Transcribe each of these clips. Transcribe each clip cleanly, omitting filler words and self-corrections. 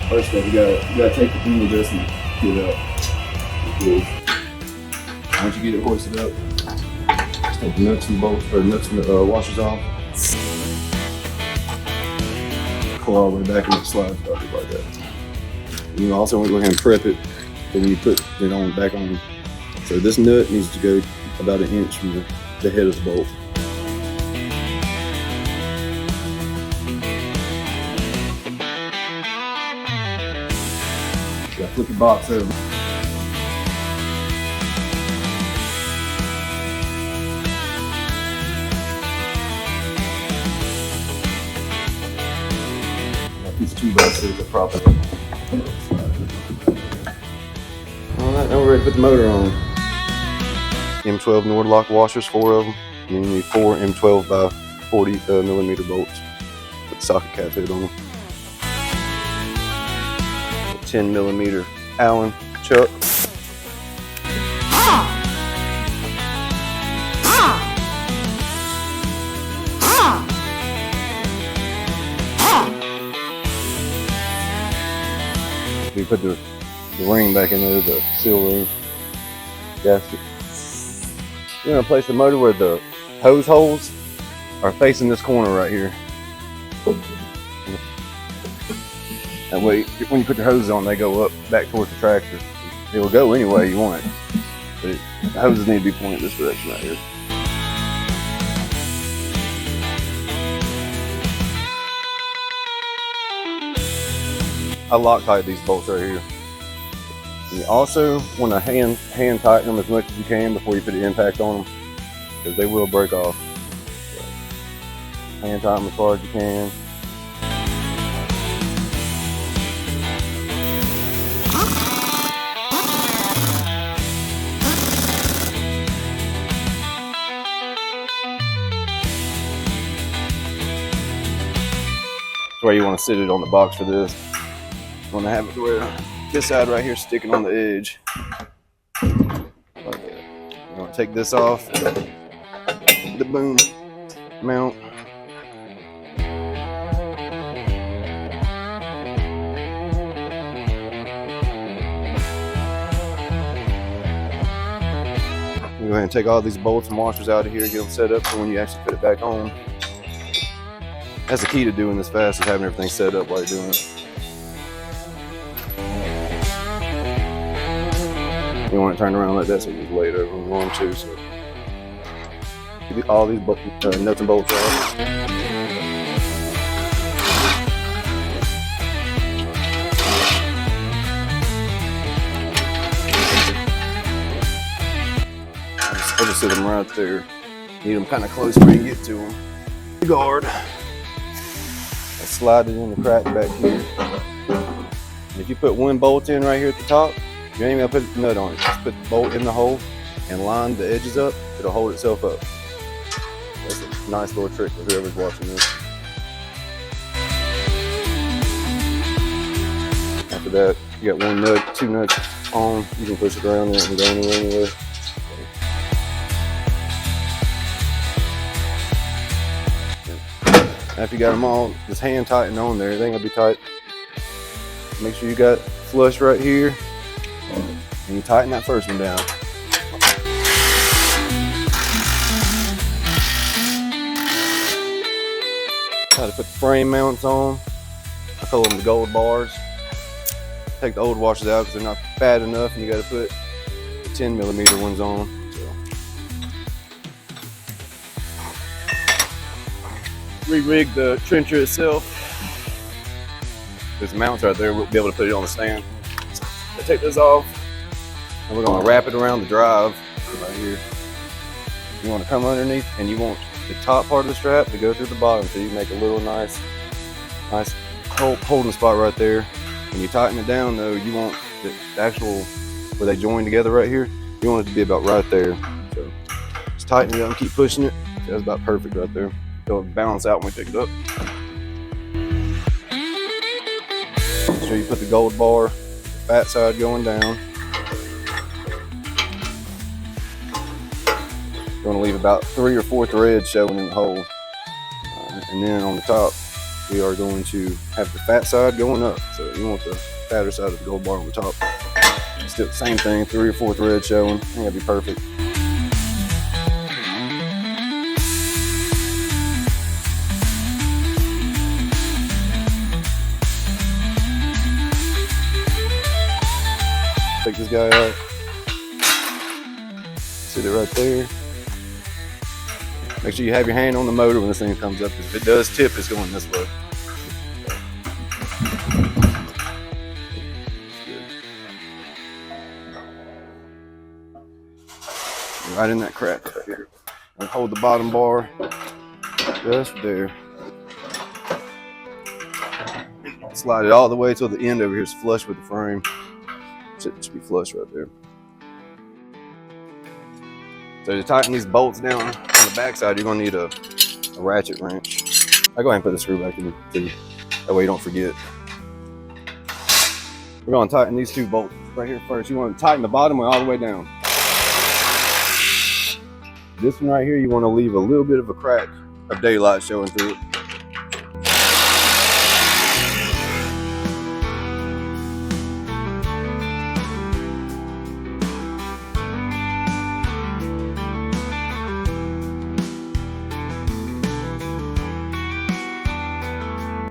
First step, you gotta take the beam adjustment, get it up. Once you get it hoisted up, just take the nuts and bolts, or nuts and the washers off. Pull all the way back and it slides like that. You also want to go ahead and prep it when you put it on back on. So this nut needs to go about 1 inch from the head of the bolt. You gotta flip your box over. These 2 boxes are proper. Alright, now we're ready to put the motor on. M12 Nordlock washers, 4 of them. And then you need 4 M12 by 40 millimeter bolts. Put the socket cap head on them. 10 millimeter Allen chuck. You put the ring back in there, the seal ring gasket. You're gonna place the motor where the hose holes are facing this corner right here. That way, when you put your hoses on, they go up back towards the tractor. It will go any way you want it, but the hoses need to be pointed this direction right here. I Loctite these bolts right here. And you also want to hand tighten them as much as you can before you put the impact on them, because they will break off. So, hand tighten them as far as you can. That's where you want to sit it on the box for this. You want to have it where this side right here is sticking on the edge. Like that. You want to take this off the boom mount. You go ahead and take all these bolts and washers out of here, get them set up so when you actually put it back on. That's the key to doing this fast, is having everything set up while you're doing it. You want it turned around like that so you can lay it over and warm too. So all these nuts and bolts off. I'll just sit them right there. Need them kind of close where you can get to them. Guard. I slide it in the crack back here. And if you put 1 bolt in right here at the top, you ain't even gonna put the nut on it. Just put the bolt in the hole and line the edges up. It'll hold itself up. That's a nice little trick for whoever's watching this. After that, you got 1 nut, 2 nuts on. You can push it around there and go anywhere. After you got them all, just hand tighten on there. Everything will be tight. Make sure you got flush right here. And you tighten that first one down. Try to put the frame mounts on. I call them the gold bars. Take the old washers out because they're not fat enough, and you got to put the 10 millimeter ones on. So. Re-rig the trencher itself. There's mounts right there. We'll be able to put it on the stand. So take this off. And we're going to wrap it around the drive right here. You want to come underneath, and you want the top part of the strap to go through the bottom, so you make a little nice holding spot right there. When you tighten it down though, you want the actual, where they join together right here, you want it to be about right there. So just tighten it up and keep pushing it. That's about perfect right there. It'll balance out when we pick it up. Make sure you put the gold bar, fat side going down. You're going to leave about 3 or 4 threads showing in the hole. And then on the top, we are going to have the fat side going up. So you want the fatter side of the gold bar on the top. Still the same thing, 3 or 4 threads showing. I think that'd be perfect. Take this guy out. Sit it right there. Make sure you have your hand on the motor when this thing comes up, because if it does tip, it's going this way. Right in that crack right here. And hold the bottom bar just there. Slide it all the way till the end over here is flush with the frame. It should be flush right there. So to tighten these bolts down on the backside, you're gonna need a ratchet wrench. I'll go ahead and put the screw back in too. That way you don't forget. We're gonna tighten these 2 bolts right here first. You wanna tighten the bottom one all the way down. This one right here, you wanna leave a little bit of a crack of daylight showing through it.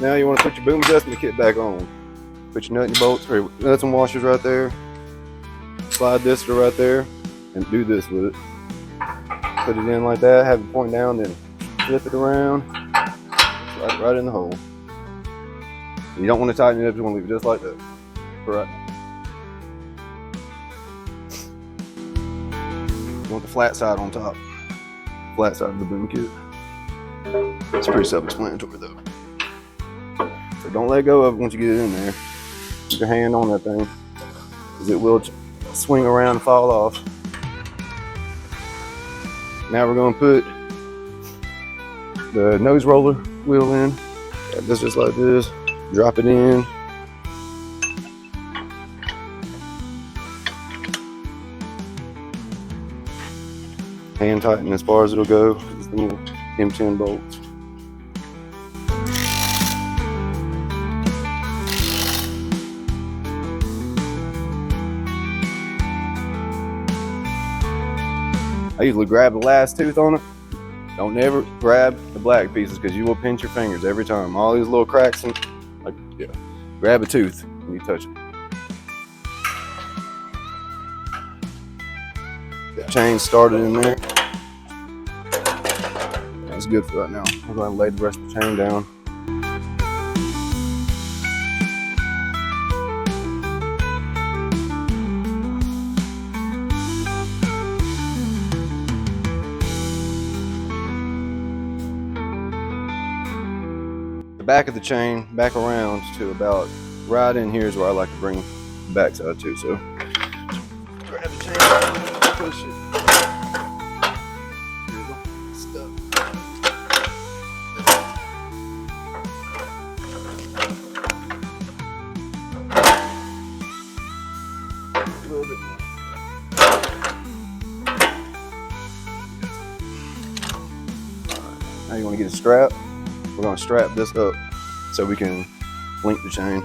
Now you want to put your boom adjustment kit back on. Put your nut and bolts, or nuts and washers right there. Slide this to right there, and do this with it. Put it in like that, have it point down, then flip it around, right in the hole. You don't want to tighten it up, you want to leave it just like that. Right. You want the flat side on top. Flat side of the boom kit. It's pretty self-explanatory though. So don't let go of it once you get it in there. Put your hand on that thing, because it will swing around and fall off. Now we're going to put the nose roller wheel in. This just like this. Drop it in. Hand tighten as far as it'll go. It's the little M10 bolts. I usually grab the last tooth on it. Don't never grab the black pieces, because you will pinch your fingers every time. All these little cracks and grab a tooth when you touch it. That chain started in there. That's good for right now. I'm going to lay the rest of the chain down. The back of the chain back around to about right in here is where I like to bring the backside to. So grab the chain, push it. There you go. Stuck. A little bit more. Now you want to get a strap. We're going to strap this up so we can link the chain.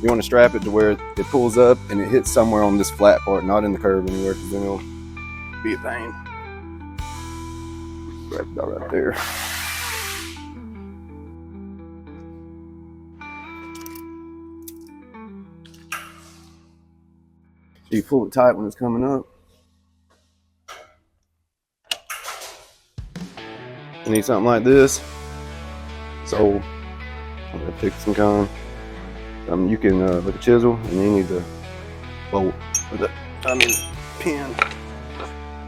You want to strap it to where it pulls up and it hits somewhere on this flat part, not in the curve anywhere, because then it'll be a pain. Grab it right there. So you pull it tight when it's coming up. You need something like this. So I'm gonna pick some kind. You can like a chisel, and then you need the bolt with the pin.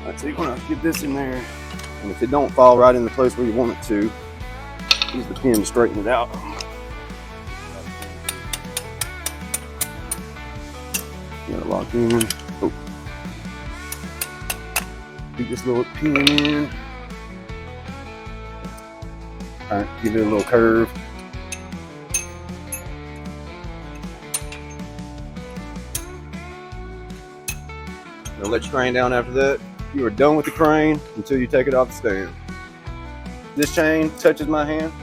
Alright, so you want to get this in there, and if it don't fall right in the place where you want it to, use the pin to straighten it out. You gotta lock in. Oh. Get this little pin in. Alright, give it a little curve. Now let your crane down after that. You are done with the crane until you take it off the stand. this chain touches my hand,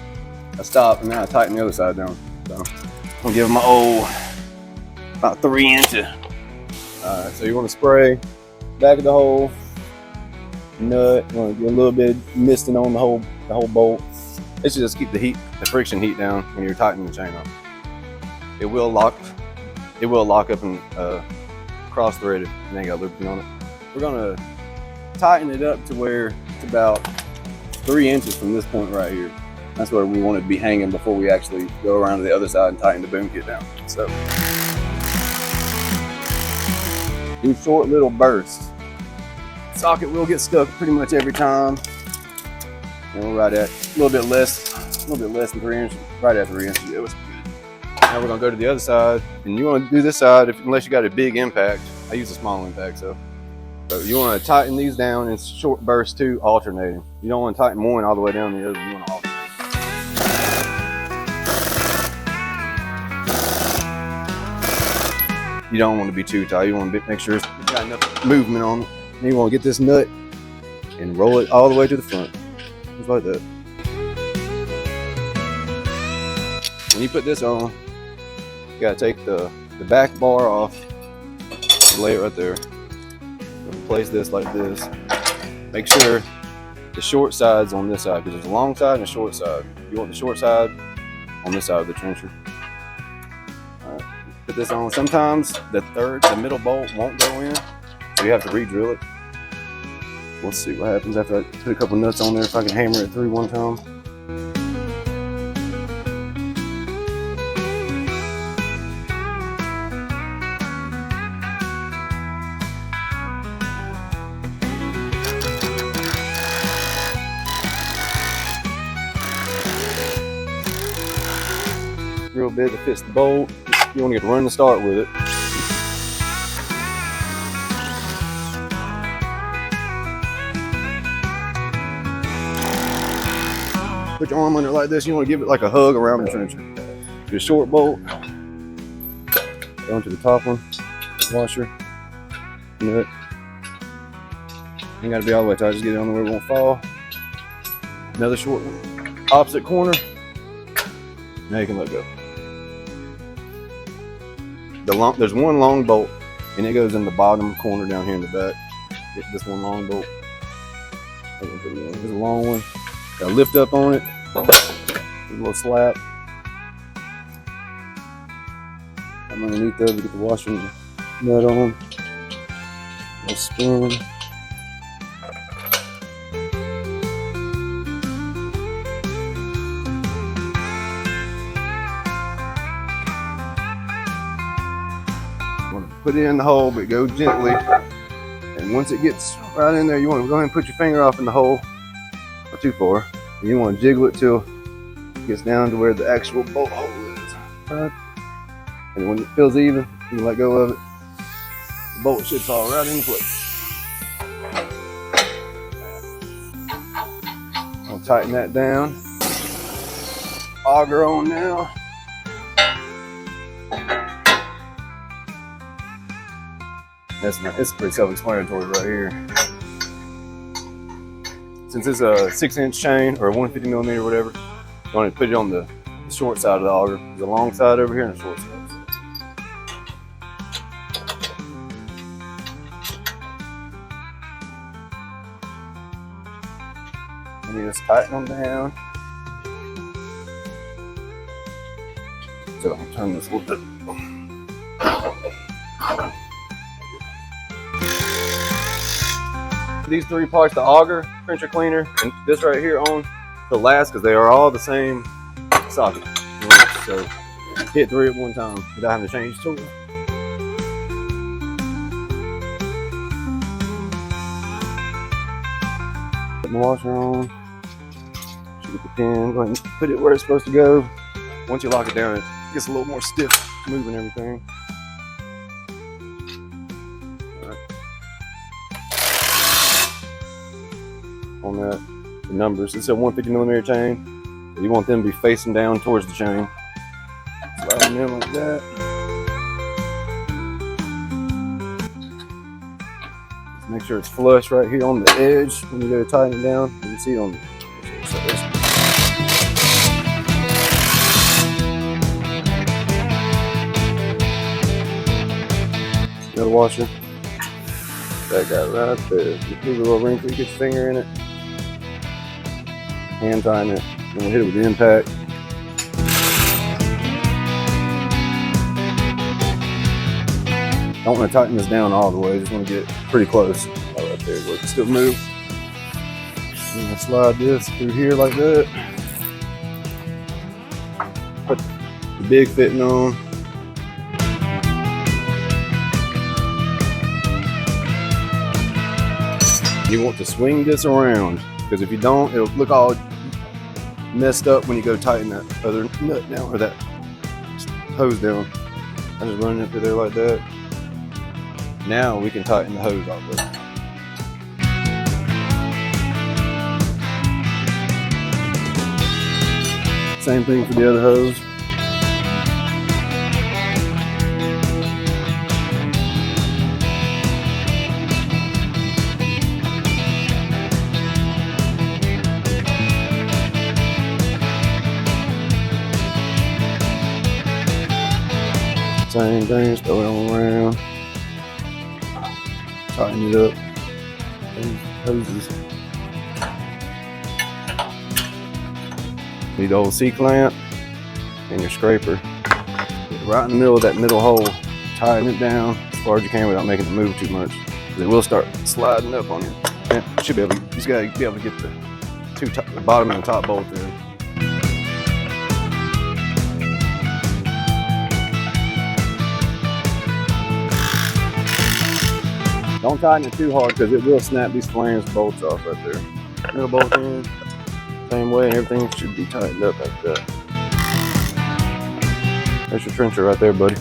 I stop and then I tighten the other side down. So I'm gonna give it my old about 3 inches. Alright, so you want to spray back of the hole, nut. You want to get a little bit of misting on the whole bolt. It should just keep the friction heat down when you're tightening the chain up. It will lock up and cross thread if you ain't got looping on it. We're gonna tighten it up to where it's about 3 inches from this point right here. That's where we want it to be hanging before we actually go around to the other side and tighten the boom kit down. So do short little bursts. Socket will get stuck pretty much every time. And we're right at a little bit less than 3 inches, right at 3 inches. It was good. Now we're gonna go to the other side, and you want to do this side unless you got a big impact. I use a small impact, so you want to tighten these down in short bursts too, alternating. You don't want to tighten one all the way down the other. You want to alternate. You don't want to be too tight. You want to make sure it's got enough movement on it. And you want to get this nut and roll it all the way to the front, just like that. When you put this on, you gotta take the back bar off, lay it right there. Place this like this. Make sure the short side's on this side, because there's a long side and a short side. You want the short side on this side of the trencher. All right, put this on. Sometimes the middle bolt won't go in, so you have to re-drill it. We'll see what happens after I put a couple nuts on there, if I can hammer it through one time. Real bit that fits the bolt. You want to get to run the start with it. Put your arm under it like this. You want to give it like a hug around the trencher. Your short bolt. Go into the top one. Washer. Nut. Ain't got to be all the way tight. Just get it on where it won't fall. Another short one. Opposite corner. Now you can let go. There's one long bolt, and it goes in the bottom corner down here in the back. Get this one long bolt. There's a long one. Got to lift up on it. A little slap. I'm underneath there to get the washer and the nut on. A little spin. Put it in the hole, but go gently. And once it gets right in there, you want to go ahead and put your finger off in the hole, not too far. And you want to jiggle it till it gets down to where the actual bolt hole is. Right? And when it feels even, you can let go of it. The bolt should fall right into place. I'll tighten that down. Auger on now. It's pretty self-explanatory right here. Since it's a 6-inch chain or a 150 millimeter or whatever, you want to put it on the short side of the auger. There's a long side over here and a short side. And you just tighten them down. So I'll turn this a little bit. These three parts, the auger, trencher cleaner, and this right here on the last, because they are all the same socket. So hit 3 at one time without having to change tool. Put my washer on. Should get the pin. Go ahead and put it where it's supposed to go. Once you lock it down, it gets a little more stiff, moving everything. On that, the numbers. It's a 150 millimeter chain. You want them to be facing down towards the chain. Slide them in like that. Just make sure it's flush right here on the edge when you go to tighten it down. You can see it on the edge. another washer. That guy right there. Just leave a little wrinkle, you get your finger in it. Hand tighten it. Then we'll hit it with the impact. Don't want to tighten this down all the way, just want to get it pretty close. Right there, we can still move. I'm gonna slide this through here like that. Put the big fitting on. You want to swing this around, because if you don't, it'll look all messed up when you go tighten that other nut down, or that hose down. I just run it through there like that. Now we can tighten the hose off of it. Same thing for the other hose. Same thing, throw it all around. Tighten it up. These hoses. Need the old C-clamp and your scraper. Get right in the middle of that middle hole. Tighten it down as far as you can without making it move too much. It will start sliding up on you. And you should be able to, you just gotta be able to get the bottom and the top bolt in. Don't tighten it too hard because it will snap these flange bolts off right there. Middle bolt in, same way, and everything should be tightened up like that. There's your trencher right there, buddy.